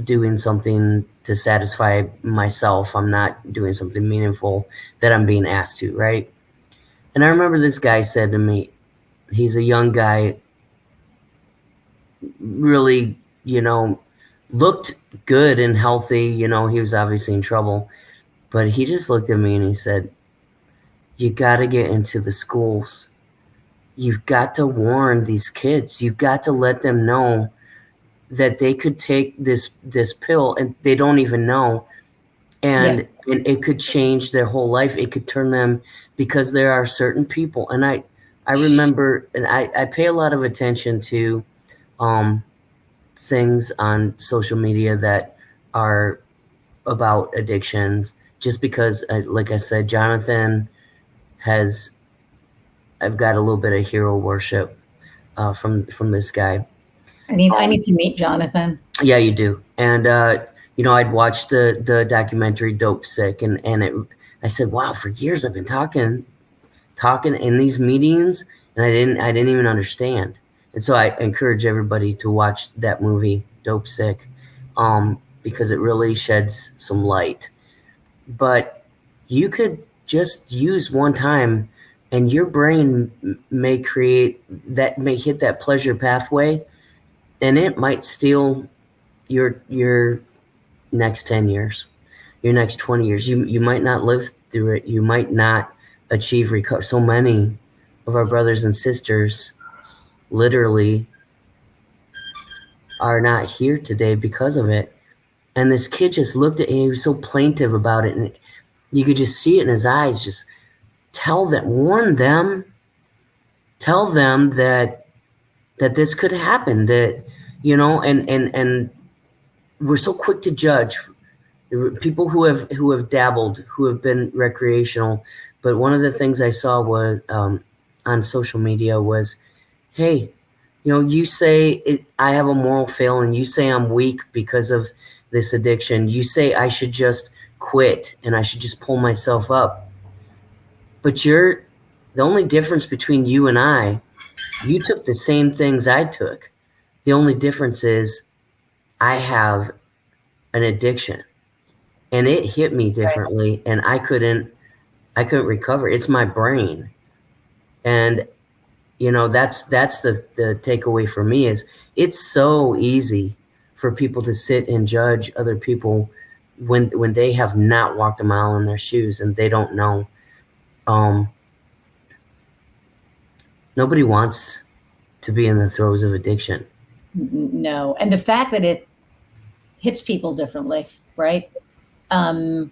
doing something to satisfy myself. I'm not doing something meaningful that I'm being asked to, right? And I remember this guy said to me, he's a young guy, really, looked good and healthy. He was obviously in trouble. But he just looked at me and he said, you got to get into the schools. You've got to warn these kids. You've got to let them know that they could take this pill and they don't even know. And it could change their whole life. It could turn them, because there are certain people. And I remember, and I pay a lot of attention to things on social media that are about addictions. Just because, like I said, Jonathan I've got a little bit of hero worship from this guy. I need to meet Jonathan. Yeah, you do. And I'd watched the documentary Dope Sick, and I said, wow, for years I've been talking in these meetings, and I didn't even understand. And so I encourage everybody to watch that movie Dope Sick, because it really sheds some light. But you could just use one time and your brain may hit that pleasure pathway, and it might steal your next 10 years, your next 20 years. You might not live through it. You might not achieve recovery. So many of our brothers and sisters literally are not here today because of it. And this kid just looked at me. He was so plaintive about it. And you could just see it in his eyes. Just warn them, tell them that this could happen, that, and we're so quick to judge people who have dabbled, who have been recreational. But one of the things I saw was on social media was, hey, you say I have a moral failing. You say I'm weak because of this addiction. You say I should just quit and I should just pull myself up. But the only difference between you and I, you took the same things I took. The only difference is I have an addiction, and it hit me differently, and I couldn't recover. It's my brain. And that's the takeaway for me is it's so easy for people to sit and judge other people when they have not walked a mile in their shoes and they don't know. Nobody wants to be in the throes of addiction. No. And the fact that it hits people differently, right? I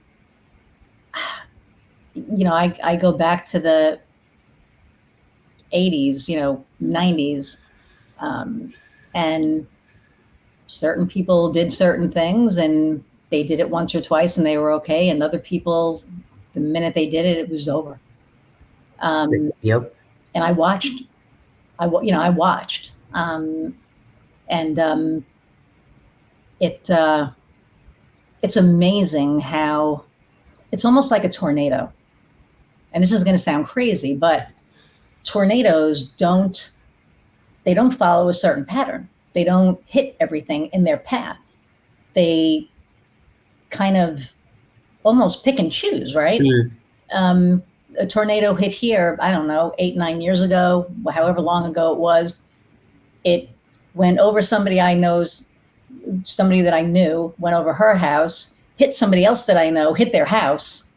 go back to the 80s, 90s, and certain people did certain things and they did it once or twice and they were okay. And other people, the minute they did it, it was over. Yep. And I watched, and it's amazing how it's almost like a tornado. And this is going to sound crazy, but tornadoes don't follow a certain pattern. They don't hit everything in their path. They kind of almost pick and choose, right? A tornado hit here, I don't know, 8-9 years ago, however long ago it was. It went over somebody that I knew, went over her house, hit somebody else that I know, hit their house,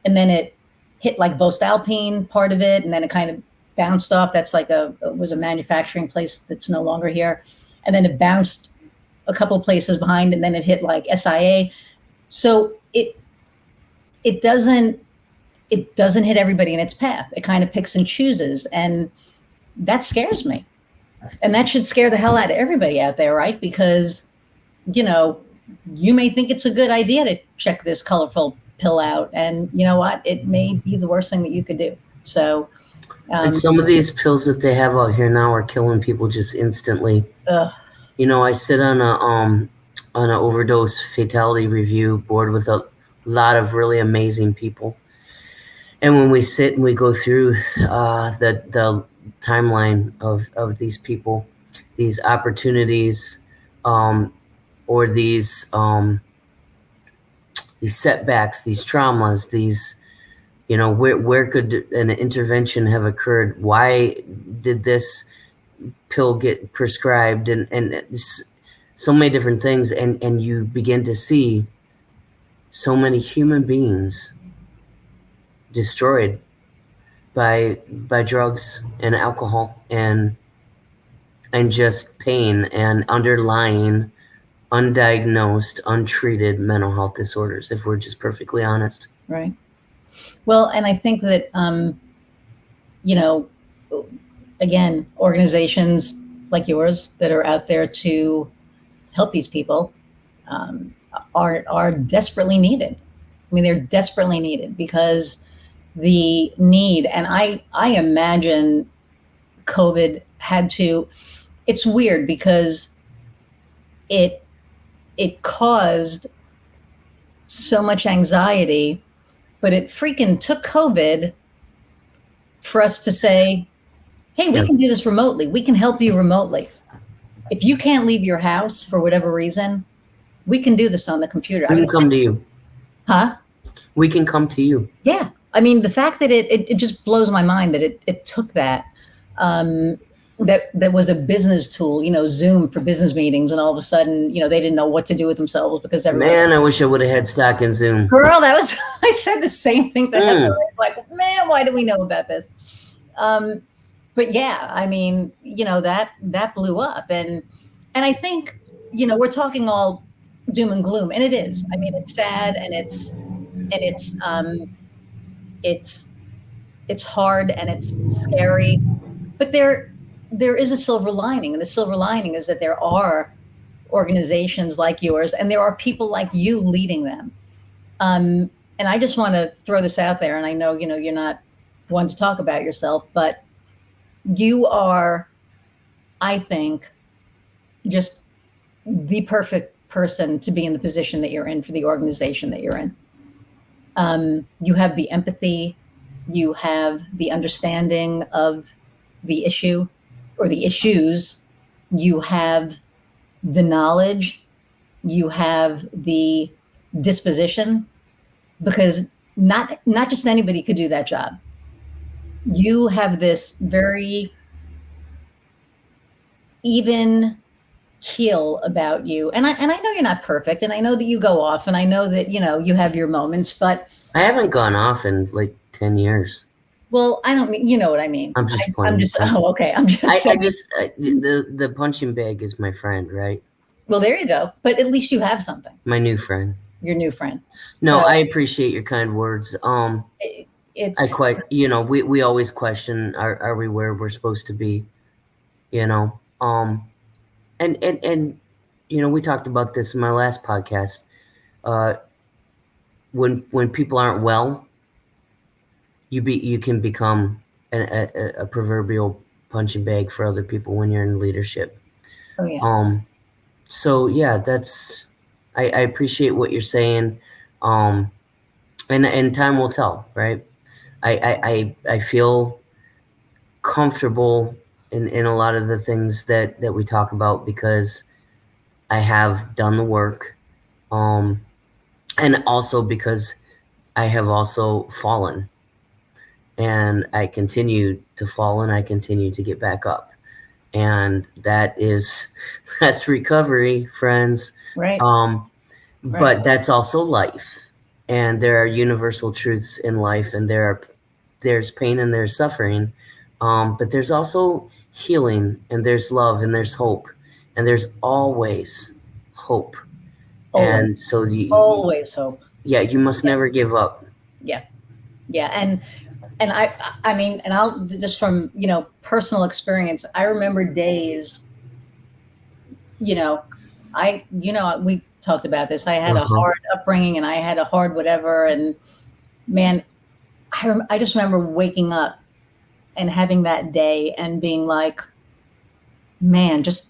and then it hit like Voestalpine part of it, and then it kind of bounced off. That's like it was a manufacturing place that's no longer here. And then it bounced a couple of places behind, and then it hit like SIA. So it doesn't hit everybody in its path. It kind of picks and chooses, and that scares me. And that should scare the hell out of everybody out there, right? Because, you may think it's a good idea to check this colorful pill out, and you know what? It may be the worst thing that you could do. So, and some of these pills that they have out here now are killing people just instantly. I sit on an overdose fatality review board with a lot of really amazing people. And when we sit and we go through the timeline of these people, these opportunities, or these setbacks, these traumas, these, where could an intervention have occurred? Why did this pill get prescribed? And so many different things. And you begin to see so many human beings destroyed by drugs and alcohol and just pain and underlying undiagnosed, untreated mental health disorders, if we're just perfectly honest. Right. Well, and I think that, again, organizations like yours that are out there to help these people are desperately needed. I mean, they're desperately needed because the need, and I imagine COVID had to, it's weird because it caused so much anxiety, but it freaking took COVID for us to say, hey, we can do this remotely. We can help you remotely. If you can't leave your house for whatever reason, we can do this on the computer. We can come to you. Huh? We can come to you. Yeah. I mean, the fact that it just blows my mind that it took that. That was a business tool, Zoom for business meetings, and all of a sudden, they didn't know what to do with themselves because everybody. Man, I wish I would have had stock in Zoom. Girl, I said the same thing to Heather. It's like, man, why do we know about this? But yeah, I mean, that blew up, and I think, we're talking all doom and gloom, and it is. I mean, it's sad, and it's hard, and it's scary, but there is a silver lining, and the silver lining is that there are organizations like yours, and there are people like you leading them. And I just want to throw this out there, and I know, you're not one to talk about yourself, but you are, I think, just the perfect person to be in the position that you're in for the organization that you're in. You have the empathy, you have the understanding of the issue or the issues, you have the knowledge, you have the disposition, because not just anybody could do that job. You have this very even keel about you. And I know you're not perfect, and I know that you go off, and I know that, you have your moments, but I haven't gone off in like 10 years. well, I don't mean, you know what I mean. I'm just I'm playing. just oh, okay. I'm just I saying. just the punching bag is my friend, right? Well, there you go. But at least you have something. My new friend. Your new friend. No, So I appreciate your kind words. I it's quite, we always question, are we where we're supposed to be, you know? And we talked about this in my last podcast. Uh, when people aren't well, you can become a proverbial punching bag for other people when you're in leadership. oh yeah. So yeah, I appreciate what you're saying. And time will tell, right? I feel comfortable in a lot of the things that we talk about because I have done the work, and also because I have also fallen, and I continue to fall, and I continue to get back up, and that's recovery, friends. Right. But Right. that's also life, and there are universal truths in life, and there's pain and there's suffering, but there's also healing, and there's love, and there's hope, and there's always hope. Always. And so Always hope. yeah, you must Yeah. never give up. Yeah. Yeah. And I mean, and I'll just from, personal experience, I remember days, you know, we talked about this. I had a Uh-huh. hard upbringing, and I had a hard whatever. And man, I just remember waking up and having that day and being like, man, just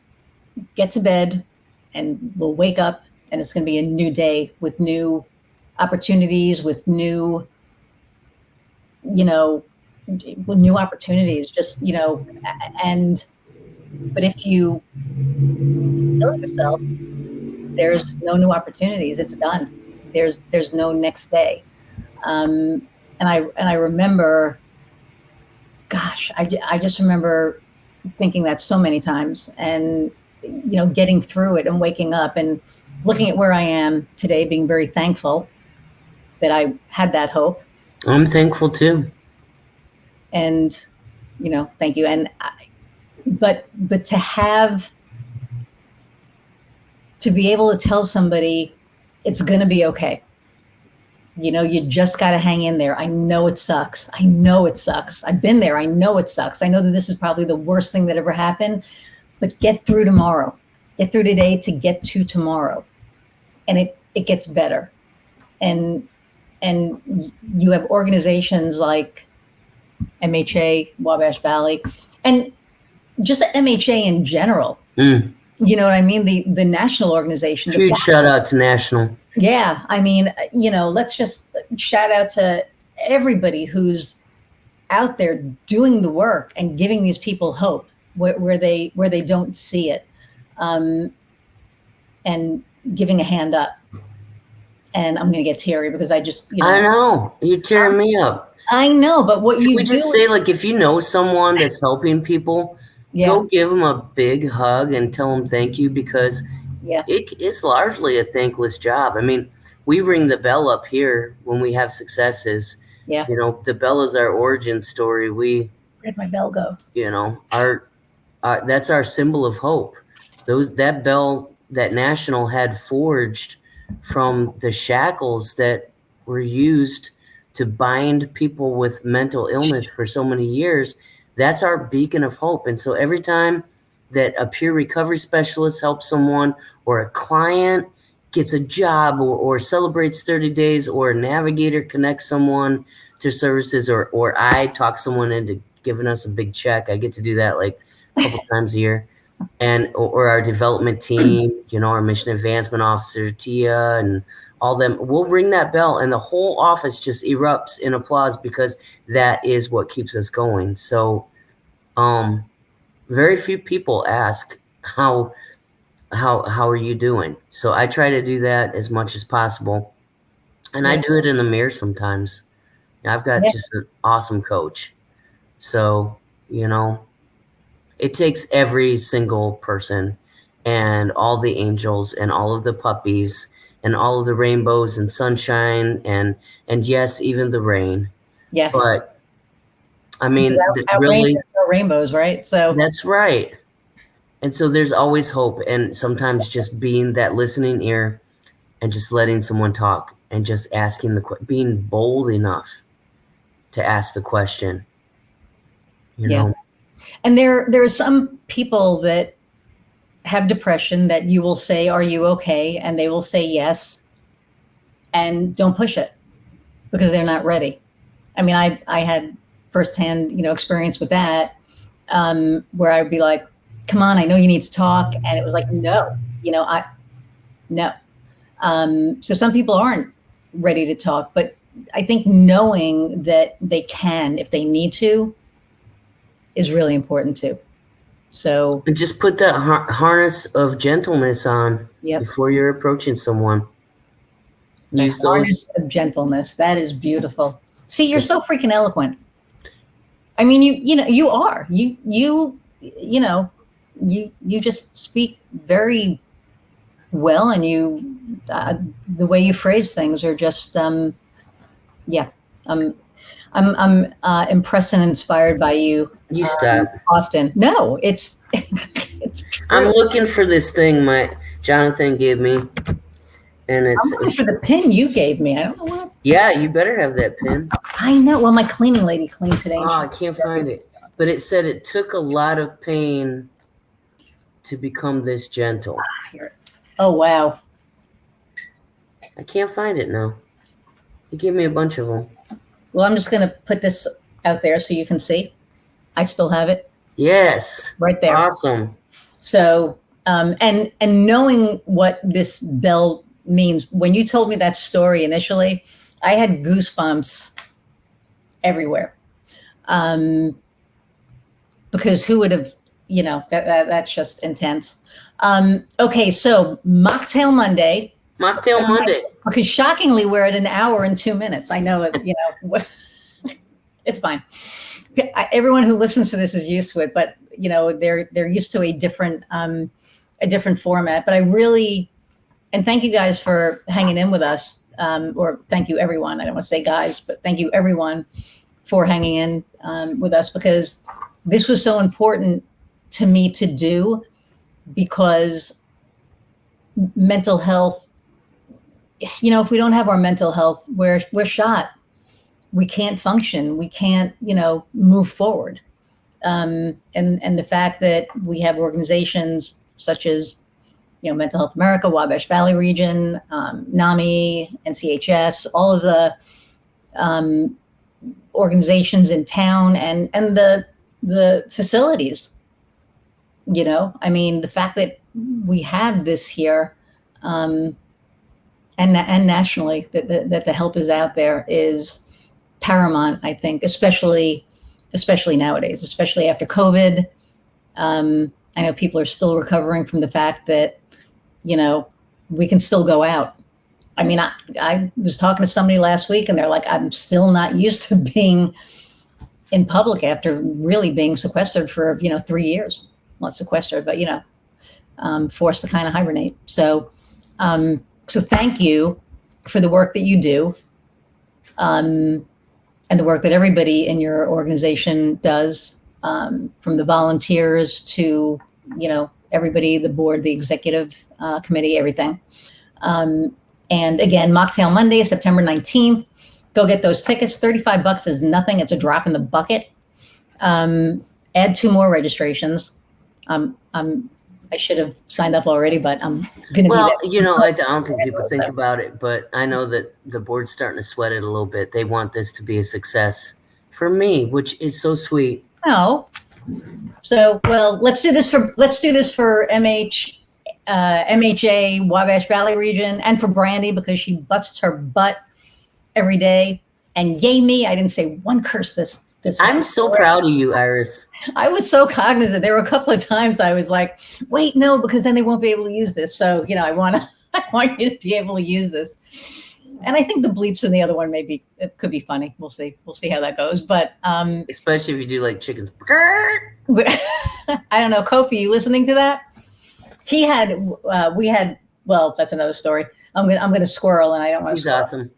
get to bed and we'll wake up, and it's going to be a new day with new opportunities, with new, you know, with new opportunities, just, and, but if you kill yourself, there's no new opportunities. It's done. There's no next day. And I remember, gosh, I just remember thinking that so many times, and getting through it and waking up and looking at where I am today, being very thankful that I had that hope. I'm thankful too. And thank you. But to be able to tell somebody it's going to be okay. You just got to hang in there. I know it sucks. I know it sucks. I've been there. I know it sucks. I know that this is probably the worst thing that ever happened, but get through tomorrow. Get through today to get to tomorrow. And it gets better. And you have organizations like MHA, Wabash Valley, and just MHA in general. You know what I mean? The national organization. Huge shout out to National. Yeah. I mean, let's just shout out to everybody who's out there doing the work and giving these people hope where they don't see it, and giving a hand up. And I'm going to get teary because I just, I know. You're tearing me up. I know, but what Can you we do, just say, like, if you know someone that's helping people, yeah, go give them a big hug and tell them thank you, because yeah, it's largely a thankless job. I mean, we ring the bell up here when we have successes. yeah. The bell is our origin story. Where'd my bell go? Our that's our symbol of hope. That bell that National had forged from the shackles that were used to bind people with mental illness for so many years, that's our beacon of hope. And so every time that a peer recovery specialist helps someone, or a client gets a job, or celebrates 30 days, or a navigator connects someone to services, or I talk someone into giving us a big check, I get to do that like a couple times a year. Or our development team, our mission advancement officer, Tia, and all them, we'll ring that bell and the whole office just erupts in applause, because that is what keeps us going. So very few people ask how how are you doing? So I try to do that as much as possible, and I Yeah. do it in the mirror sometimes. I've got Yeah. just an awesome coach. So, you know, it takes every single person and all the angels and all of the puppies and all of the rainbows and sunshine and yes, even the rain. Yes. But I mean, Without rain, really, there's no rainbows, right? So that's right. And so there's always hope, and sometimes just being that listening ear and just letting someone talk and just asking being bold enough to ask the question, you yeah. know. And there are some people that have depression that you will say, "Are you okay?" And they will say yes, and don't push it because they're not ready. I mean, I had firsthand, experience with that, where I would be like, "Come on, I know you need to talk," and it was like, "No, I no." So some people aren't ready to talk, but I think knowing that they can, if they need to, is really important too. So, And just put that harness of gentleness on yep, before you're approaching someone. the Use harness those. of gentleness. That is beautiful. See, you're so freaking eloquent. I mean, you are. You just speak very well, and the way you phrase things are just, yeah. Um, I'm impressed and inspired by you You stop. often. No, it's it's I'm true. looking for this thing my Jonathan gave me, and I'm looking for the pin you gave me. I don't know what. yeah. You better have that pin. I know. Well, my cleaning lady cleaned today. And Oh, I can't find it. But it said it took a lot of pain to become this gentle. Here. Oh wow. I can't find it now. He gave me a bunch of them. Well, I'm just gonna put this out there so you can see. I still have it Yes. right there. Awesome. So, and knowing what this bell means, when you told me that story initially, I had goosebumps everywhere. Because who would have, that's just intense. Okay, so Mocktail Monday. Mocktail Monday. Because shockingly, we're at an hour and 2 minutes. I know it, it's fine. Everyone who listens to this is used to it, but they're used to a different format. But I really, and thank you guys for hanging in with us, or thank you everyone. I don't want to say guys, but thank you everyone for hanging in with us, because this was so important to me to do, because mental health, if we don't have our mental health, we're shot. We can't function. We can't, move forward. And the fact that we have organizations such as, Mental Health America, Wabash Valley Region, NAMI, NCHS, all of the organizations in town, and the facilities. I mean, the fact that we have this here, and nationally, that the help is out there is paramount, I think, especially nowadays, especially after COVID. I know people are still recovering from the fact that, we can still go out. I mean, I was talking to somebody last week, and they're like, I'm still not used to being in public after really being sequestered for, 3 years. Not sequestered, but, forced to kind of hibernate. So thank you for the work that you do. And the work that everybody in your organization does, from the volunteers to, everybody, the board, the executive committee, everything. And again, Mocktail Monday, September 19th. Go get those tickets. $35 is nothing. It's a drop in the bucket. Add 2 more registrations. I should have signed up already, but I'm going to be there. I don't think people think about it, but I know that the board's starting to sweat it a little bit. They want this to be a success for me, which is so sweet. Oh, so well, let's do this for MHA Wabash Valley Region, and for Brandy, because she busts her butt every day. And yay me, I didn't say one curse this this I'm one. so proud of you, Iris. I was so cognizant. There were a couple of times I was like, wait, no, because then they won't be able to use this. So, I want you to be able to use this. And I think the bleeps in the other one it could be funny. We'll see. We'll see how that goes. But especially if you do like chickens. I don't know, Kofi, you listening to that? Well, that's another story. I'm gonna squirrel, and I don't want to. He's awesome.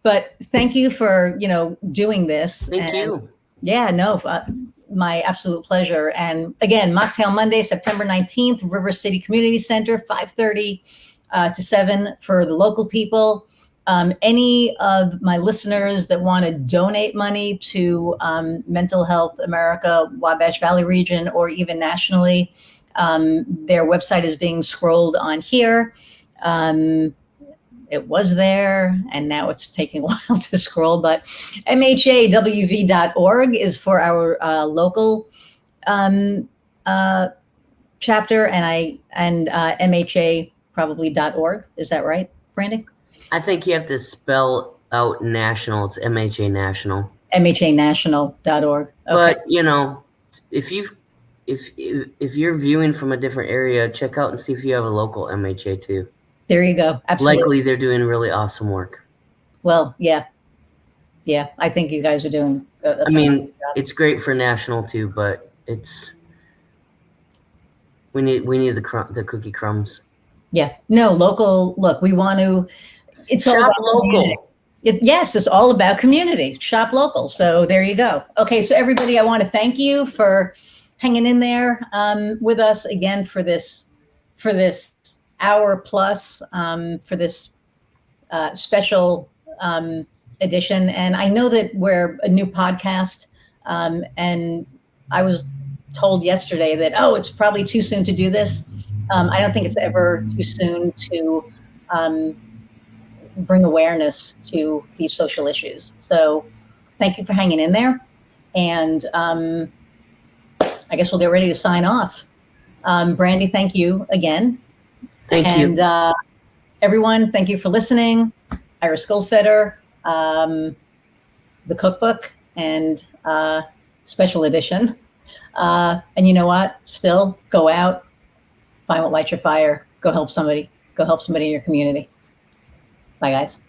But thank you for doing this. Thank you. Yeah, no, my absolute pleasure. And again, Mocktail Monday, September 19th, River City Community Center, 5:30 to 7 for the local people. Any of my listeners that want to donate money to Mental Health America, Wabash Valley region, or even nationally, their website is being scrolled on here. It was there, and now it's taking a while to scroll, but mhawv.org is for our local chapter, and MHA probably.org. Is that right, Brandy? I think you have to spell out national. It's MHA National. MHAnational.org. But Okay. if you're viewing from a different area, check out and see if you have a local MHA too. There you go. Absolutely. Likely they're doing really awesome work. Well, yeah. I think you guys are doing. I mean, it's great for national too, but we need the cookie crumbs. Yeah. No, local. Look, we want to. It's Shop all about local. Yes, it's all about community. Shop local. So there you go. Okay, so everybody, I want to thank you for hanging in there with us again for this hour plus for this special edition. And I know that we're a new podcast, and I was told yesterday that it's probably too soon to do this. I don't think it's ever too soon to bring awareness to these social issues. So thank you for hanging in there. And I guess we'll get ready to sign off. Brandy, thank you again. Thank you. And everyone, thank you for listening. Iris Goldfeder, the Cookbook, and special edition. And you know what? Still, go out, find what lights your fire. Go help somebody. Go help somebody in your community. Bye, guys.